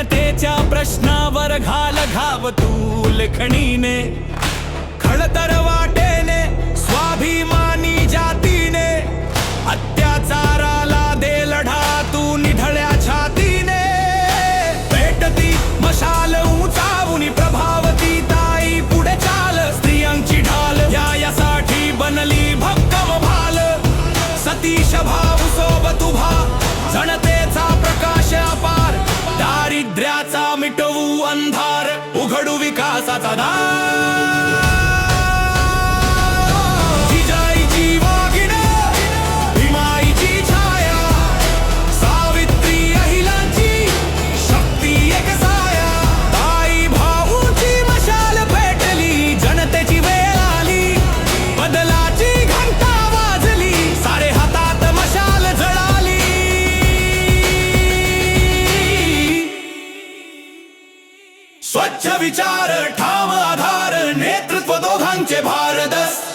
जनतेच्या प्रश्नावर घाल घाव तू लेखणीने, खळतर वाटेने स्वाभिमानी जातीने, अत्याचाराला दे लढा तू निढळ्या छातीने, पेटती मशाल उंचावून प्रभावती ताई पुढे चाल, स्त्रियांची ढाल यासाठी बनली भक्कम भाल, सतीश भाऊ सोबत उभा जनतेचा प्रकाश अपार, दारिद्र्याचा मिटवू अंधार, उघडू विकासाचा दार. जिजाईची वाघीण, भीमाईची छाया, सावित्री अहिलांची शक्ती एक साया, ताई भाऊची मशाल पेटली, जनतेची वेळ आली, बदलाची घंटा वाजली, सारे हातात मशाल जळाली. स्वच्छ विचार, ठाम आधार, नेतृत्व दोघांचे भारदस्त.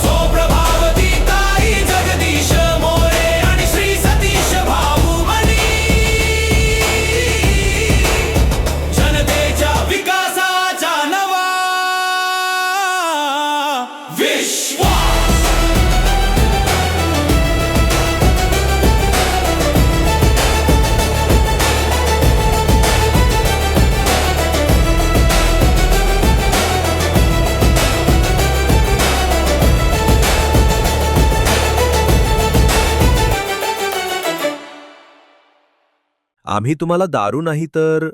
सोप्रभावती ताई जगदीश मोरे आणि श्री सतीश भाऊ मणी, जनतेच्या विकासाचा नवा विश्वास. आम्ही तुम्हाला दारू नाही तर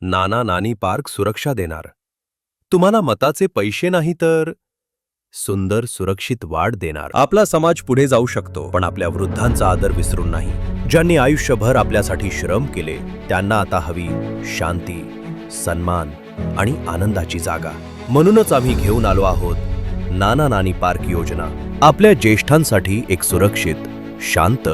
नाना नानी पार्क सुरक्षा देणार. तुम्हाला मताचे पैसे नाही तर सुंदर सुरक्षित वाढ देणार. आपला समाज पुढे जाऊ शकतो, पण आपल्या वृद्धांचा आदर विसरून नाही. ज्यांनी आयुष्यभर आपल्यासाठी श्रम केले त्यांना आता हवी शांती, सन्मान आणि आनंदाची जागा. म्हणूनच आम्ही घेऊन आलो आहोत नाना नानी पार्क योजना. आपल्या ज्येष्ठांसाठी एक सुरक्षित, शांत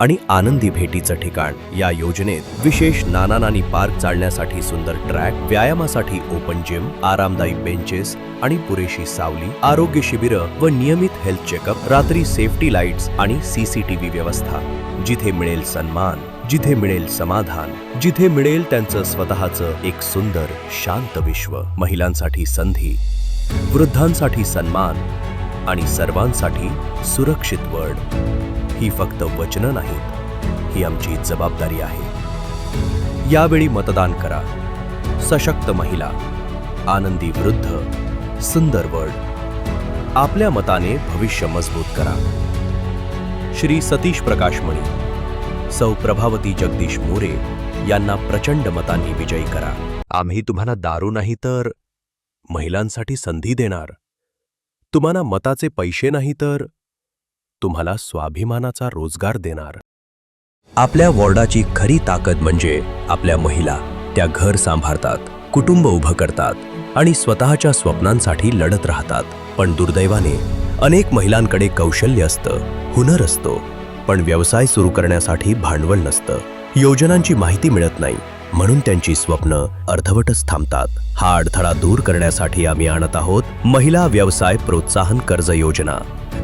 आणि आनंदी भेटीचं ठिकाण. या योजनेत विशेष नाना नानी पार्क चालण्यासाठी सुंदर ट्रॅक, व्यायामासाठी ओपन जिम, आरामदायी बेंचेस आणि पुरेशी सावली, आरोग्य शिबिरं व नियमित हेल्थ चेकअप, रात्री सेफ्टी लाईट्स आणि CCTV व्यवस्था. जिथे मिळेल सन्मान, जिथे मिळेल समाधान, जिथे मिळेल त्यांचं स्वतःचं एक सुंदर शांत विश्व. महिलांसाठी संधी, वृद्धांसाठी सन्मान आणि सर्वांसाठी सुरक्षित वर्ड. ही फक्त वचनं नाहीत, ही आमची जबाबदारी आहे. यावेळी मतदान करा. सशक्त महिला, आनंदी वृद्ध, सुंदर वर्ड. आपल्या मताने भविष्य मजबूत करा. श्री सतीश प्रकाश मणी, सौ प्रभावती जगदीश मोरे यांना प्रचंड मतांनी विजयी करा. आम्ही तुम्हाला दारू नाही तर महिलांसाठी संधी देणार. तुम्हाला मताचे पैसे नाही तर तुम्हाला स्वाभिमानाचा रोजगार देणार. आपल्या वॉर्डाची खरी ताकद म्हणजे आपल्या महिला. त्या घर सांभाळतात, कुटुंब उभं करतात आणि स्वतःच्या स्वप्नांसाठी लढत राहतात. पण दुर्दैवाने अनेक महिलांकडे कौशल्य असतं, हुनर असतो, पण व्यवसाय सुरू करण्यासाठी भांडवल नसतं. योजनांची माहिती मिळत नाही, म्हणून त्यांची स्वप्न अर्धवटच थांबतात. हा अडथळा दूर करण्यासाठी आम्ही आणत आहोत महिला व्यवसाय प्रोत्साहन कर्ज योजना,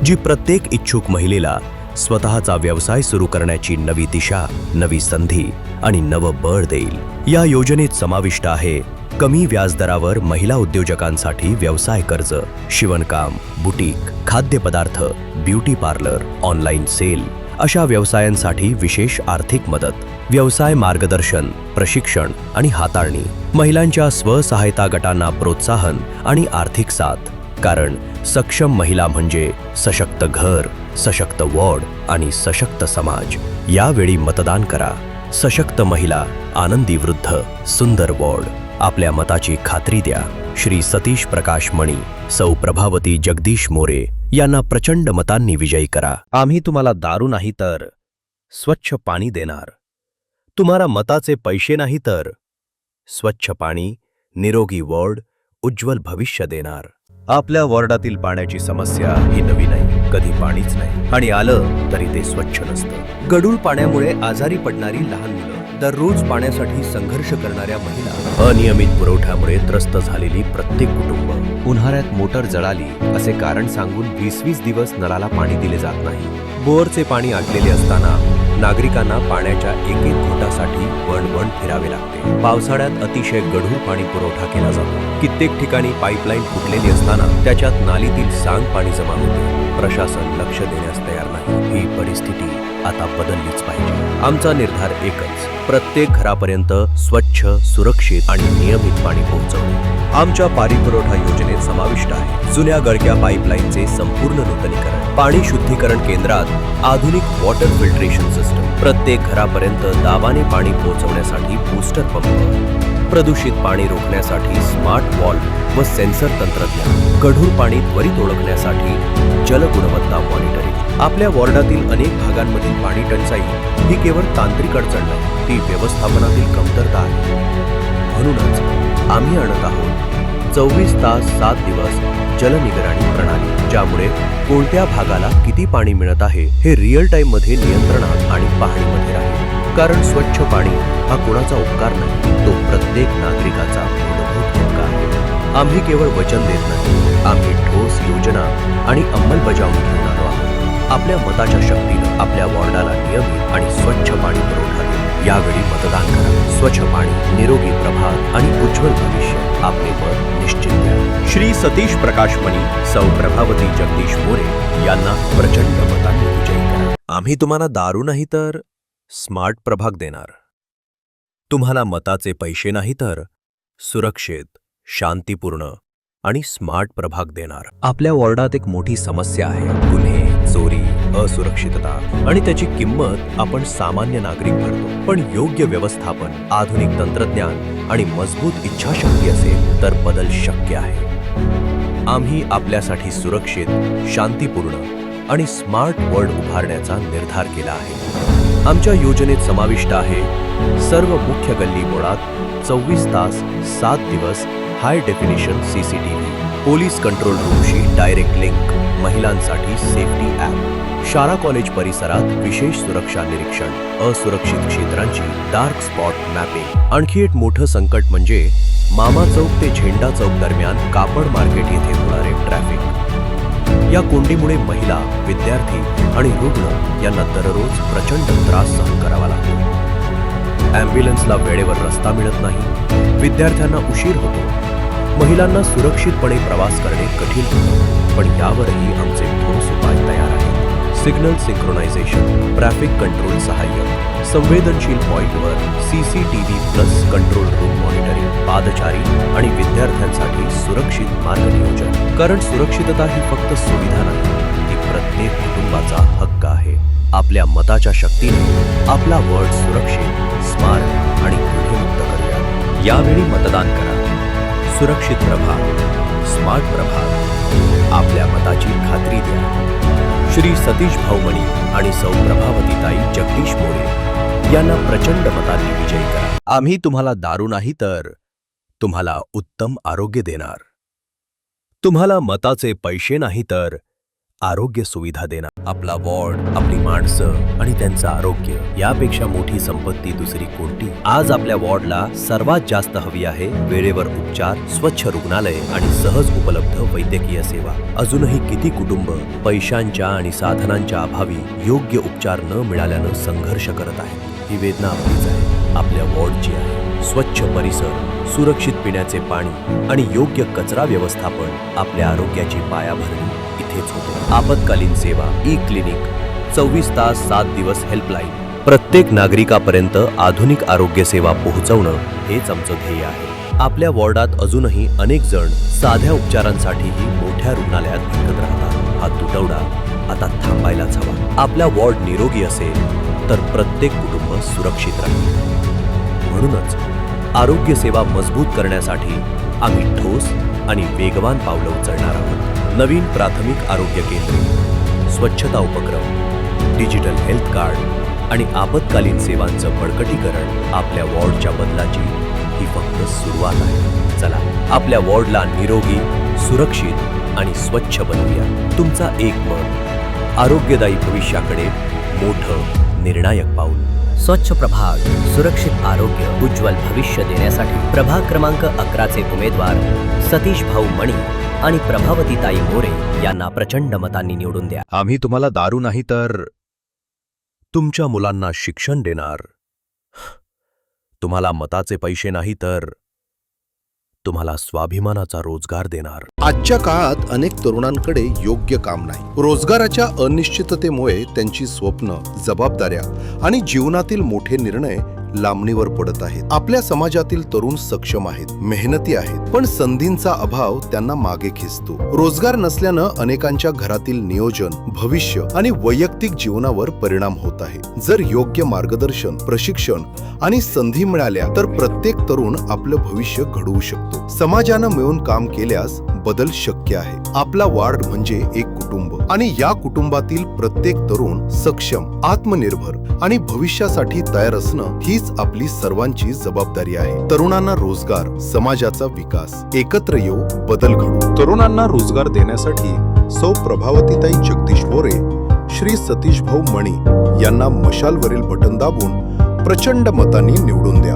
जी प्रत्येक इच्छुक महिलेला स्वतःचा व्यवसाय सुरू करण्याची नवी दिशा, नवी संधी आणि नवं बळ देईल. या योजनेत समाविष्ट आहे कमी व्याजदरावर महिला उद्योजकांसाठी व्यवसाय कर्ज, शिवणकाम, बुटीक, खाद्यपदार्थ, ब्युटी पार्लर, ऑनलाईन सेल अशा व्यवसायांसाठी विशेष आर्थिक मदत, व्यवसाय मार्गदर्शन, प्रशिक्षण आणि हाताळणी, महिलांच्या स्वसहायता गटांना प्रोत्साहन आणि आर्थिक साथ. कारण सक्षम महिला म्हणजे सशक्त घर, सशक्त वॉर्ड आणि सशक्त समाज. यावेळी मतदान करा. सशक्त महिला, आनंदी वृद्ध, सुंदर वॉर्ड. आपल्या मताची खात्री द्या. श्री सतीश प्रकाश मणी, सौ प्रभावती जगदीश मोरे यांना प्रचंड मतांनी विजयी करा. आम्ही तुम्हाला दारू नाही तर स्वच्छ पाणी देणार. तुम्हाला मताचे पैसे नाही तर स्वच्छ पाणी, निरोगी वॉर्ड, उज्ज्वल भविष्य देणार. आपल्या वॉर्डातील पाण्याची समस्या ही नवी नाही. कधी पाणीच नाही आणि आलं तरी ते स्वच्छ नसतं. गढूळ पाण्यामुळे आजारी पडणारी लहान मुलं, दररोज पाण्यासाठी संघर्ष करणाऱ्या महिला, अनियमित पुरवठ्यामुळे त्रस्त झालेली प्रत्येक कुटुंब, उन्हाळ्यात मोटर जळाली असे कारण सांगून 20-20 दिवस नळाला पाणी दिले जात नाही. बोअरचे पाणी आटलेले असताना नागरिकांना पाण्याच्या एक एक घोटासाठी वणवण फिरावे लागते. पावसाळ्यात अतिशय गढूळ पाणी पुरवठा केला जातो. कित्येक ठिकाणी पाईपलाईन फुटलेली असताना त्याच्यात नालीतील सांडपाणी जमा होते. प्रशासन लक्ष देण्यास तयार नाही. ही परिस्थिती आता बदललीच पाहिजे. आमचा निर्धार एकच, प्रत्येक घरापर्यंत स्वच्छ, सुरक्षित आणि नियमित पाणी पोहोचवणे. आमच्या पाणीपुरवठा योजनेत समाविष्ट आहे जुन्या गळक्या पाईपलाईनचे संपूर्ण नूतनीकरण, पाणी शुद्धीकरण केंद्रात आधुनिक वॉटर फिल्ट्रेशन सिस्टम, प्रत्येक घरापर्यंत दाबाने पाणी पोहोचवण्यासाठी बूस्टर पंप, प्रदूषित पाणी रोखण्यासाठी स्मार्ट वॉल्व व सेन्सर तंत्रज्ञान, गढूळ पाणी त्वरित ओळखण्यासाठी जलगुणवत्ता मॉनिटरिंग. आपल्या वॉर्डातील अनेक भागांमधील पाणी टंचाई ही केवळ तांत्रिक अडचण नाही, ती व्यवस्थापनातील कमतरता आहे. म्हणूनच आम्ही आणत आहोत 24 तास 7 दिवस जलनिगराणी प्रणाली, ज्यामुळे कोणत्या भागाला किती पाणी मिळत आहे हे रिअल टाइम मध्ये नियंत्रणात आणि पाहणीमध्ये राहील. कारण स्वच्छ पाणी हा कोणाचा उपकार नाही, तो प्रत्येक नागरिकाचा मूलभूत हक्क आहे. आम्ही केवळ वचन देत नाही, आम्ही ठोस योजना आणि अंमलबजावणी घेऊन आलो आहोत. आपल्या मताच्या शक्तीनं आपल्या वॉर्डाला नियमित आणि स्वच्छ पाणी पुरवठा देऊ. यावेळी मतदान करा. स्वच्छ पाणी, निरोगी प्रभात आणि उज्ज्वल भविष्य. आपले मत निश्चित द्या. श्री सतीश प्रकाश मणी, सौ प्रभावती जगदीश मोरे यांना प्रचंड मतांनी विजयी करा. आम्ही तुम्हाला दारू नाही तर स्मार्ट प्रभाग देणार. तुम्हाला मताचे पैसे नाही तर सुरक्षित, शांतीपूर्ण आणि स्मार्ट प्रभाग देणार. आपल्या वॉर्डात एक मोठी समस्या आहे, गुन्हे, चोरी, असुरक्षितता आणि त्याची किंमत आपण सामान्य नागरिक भरतो. पण योग्य व्यवस्थापन, आधुनिक तंत्रज्ञान आणि मजबूत इच्छाशक्ती असेल तर बदल शक्य आहे. आम्ही आपल्यासाठी सुरक्षित, शांतीपूर्ण आणि स्मार्ट वर्ल्ड उभारण्याचा निर्धार केला आहे. आमच्या योजनेत समाविष्ट आहे सर्व मुख्य गल्ली बोळात 24 तास 7 दिवस high definition CCTV, police control रूमशी डायरेक्ट लिंक, महिलांसाठी सेफ्टी ॲप, शाळा कॉलेज परिसरात विशेष सुरक्षा निरीक्षण, असुरक्षित क्षेत्रांची डार्क स्पॉट मॅपिंग. आणखी एक मोठं संकट म्हणजे मामा चौक ते झेंडा चौक दरम्यान कापड मार्केट येथे होणारे ट्रॅफिक. या कोंडीमुळे महिला, विद्यार्थी आणि रुग्ण यांना दररोज प्रचंड त्रास सहन करावा लागतो. ॲम्ब्युलन्सला वेळेवर रस्ता मिळत नाही, विद्यार्थ्यांना उशीर होतो, महिलांना सुरक्षितपणे प्रवास करणे कठीण होतं. पण यावरही आमचे ठोस उपाय तयार आहेत. सिग्नल सिंक्रोनायझेशन, ट्रॅफिक कंट्रोल सहाय्यक, संवेदनशील पॉइंटवर CCTV plus control room monitoring, पादचारी आणि विद्यार्थ्यांसाठी सुरक्षित मार्ग नियोजन. कारण सुरक्षितता ही फक्त सुविधा नाही, ती प्रत्येक कुटुंबाचा हक्क आहे. आपल्या मताच्या शक्तीने आपला वर्ल्ड सुरक्षित, स्मार्ट आणि गुन्हेमुक्त करूया. यावेळी मतदान करा. सुरक्षित प्रभाग, स्मार्ट प्रभाग. आपल्या मताची खात्री द्या. श्री सतीश भाऊमणी आणि सौ प्रभावतीताई जगदीश मोरे यांना प्रचंड मतांनी विजयी करा. आम्ही तुम्हाला दारू नाही तर तुम्हाला उत्तम आरोग्य देणार. तुम्हाला मताचे पैसे नाही तर आरोग्य सुविधा देणार. आपला वॉर्ड, आपली माणसं आणि त्यांचं आरोग्य यापेक्षा मोठी संपत्ती दुसरी कोणती? आज आपल्या वॉर्डला सर्वात जास्त हवी आहे वेळेवर उपचार, स्वच्छ रुग्णालय आणि सहज उपलब्ध वैद्यकीय सेवा. अजूनही किती कुटुंब पैशांच्या आणि साधनांच्या अभावी योग्य उपचार न मिळाल्यानं संघर्ष करत आहेत. ही वेदना आपलीच आहे, आपल्या वॉर्डची आहे. स्वच्छ परिसर, सुरक्षित पिण्याचे पाणी आणि योग्य कचरा व्यवस्थापन आपल्या आरोग्याची पायाभरणी इथेच होते. आपत्कालीन सेवा, ई क्लिनिक, 24 तास 7 दिवस हेल्पलाईन, प्रत्येक नागरिकापर्यंत आधुनिक आरोग्य सेवा पोहोचवणं हेच आमचं ध्येय आहे. आपल्या वॉर्डात अजूनही अनेक जण साध्या उपचारांसाठीही मोठ्या रुग्णालयात भटकत राहतात. हा तुटवडा आता थांबायलाच हवा. आपला वॉर्ड निरोगी असेल तर प्रत्येक कुटुंब सुरक्षित राहील. म्हणूनच आरोग्य सेवा मजबूत करण्यासाठी आम्ही ठोस आणि वेगवान पावलं उचलणार आहोत. नवीन प्राथमिक आरोग्य केंद्रे, स्वच्छता उपक्रम, डिजिटल हेल्थ कार्ड आणि आपत्कालीन सेवांचं बळकटीकरण आपल्या वॉर्डच्या बदलाची ही फक्त सुरुवात आहे. चला आपल्या वॉर्डला निरोगी, सुरक्षित आणि स्वच्छ बनवूया. तुमचा एक मत आरोग्यदायी भविष्याकडे मोठं निर्णायक पाऊल. स्वच्छ प्रभाग, सुरक्षित आरोग्य, उज्ज्वल भविष्य देण्यासाठी प्रभाग क्रमांक 11चे उमेदवार सतीश भाऊ मणी आणि प्रभावतीताई मोरे यांना प्रचंड मतांनी निवडून द्या. आम्ही तुम्हाला दारू नाही तर तुमच्या मुलांना शिक्षण देणार. तुम्हाला मताचे पैसे नाही तर तुम्हाला स्वाभिमानाचा रोजगार देणार. आजच्या काळात अनेक तरुणांकडे योग्य काम नाही. रोजगाराच्या अनिश्चिततेमुळे त्यांची स्वप्न, जबाबदाऱ्या आणि जीवनातील मोठे निर्णय लांबणीवर पडत आहेत. आपल्या समाजातील तरुण सक्षम आहेत, मेहनती आहेत, पण संधींचा अभाव त्यांना मागे खेचतो. रोजगार नसल्यानं अनेकांच्या घरातील नियोजन, भविष्य आणि वैयक्तिक जीवनावर परिणाम होत आहे. जर योग्य मार्गदर्शन, प्रशिक्षण आणि संधी मिळाल्या तर प्रत्येक तरुण आपलं भविष्य घडवू शकतो. समाजानं मिळून काम केल्यास बदल शक्य आहे. आपला वार्ड म्हणजे एक कुटुंब आणि या कुटुंबातील प्रत्येक तरुण सक्षम, आत्मनिर्भर आणि भविष्यासाठी तयार असणं हीच आपली सर्वांची जबाबदारी आहे. तरुणांना रोजगार, समाजाचा विकास, एकत्र येऊ, बदल घडवू. तरुणांना रोजगार देण्यासाठी सौ प्रभावतीताई जगदीश मोरे, श्री सतीश भाऊ मणी यांना मशालवरील बटन दाबून प्रचंड मतांनी निवडून द्या.